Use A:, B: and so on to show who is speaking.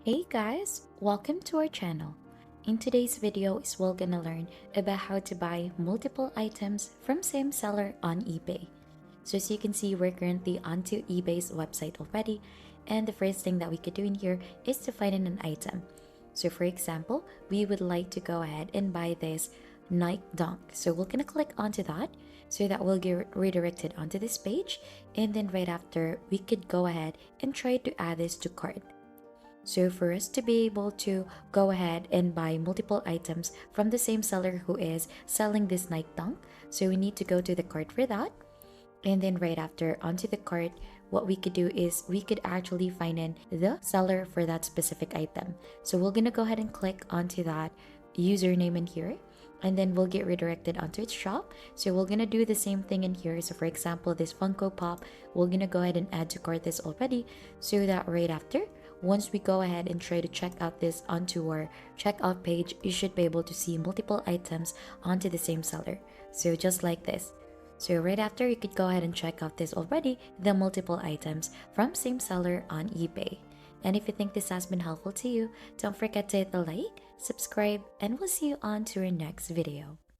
A: Hey guys, welcome to our channel. In today's video is we're gonna learn about how to buy multiple items from same seller on eBay. So as you can see, we're currently onto eBay's website already, and the first thing that we could do in here is to find an item. So for example, we would like to go ahead and buy this Nike Dunk. So we're gonna click onto that so that will get redirected onto this page, and then right after we could go ahead and try to add this to cart. So for us to be able to go ahead and buy multiple items from the same seller who is selling this Nike Dunk, so we need to go to the cart for that. And then right after onto the cart, what we could do is we could actually find in the seller for that specific item. So we're gonna go ahead and click onto that username in here, and then we'll get redirected onto its shop. So we're gonna do the same thing in here. So for example, this Funko Pop, we're gonna go ahead and add to cart this already, so that right after, once we go ahead and try to check out this onto our checkout page, you should be able to see multiple items onto the same seller. So just like this. So right after, you could go ahead and check out this already, the multiple items from same seller on eBay. And if you think this has been helpful to you, don't forget to hit the like, subscribe, and we'll see you on to our next video.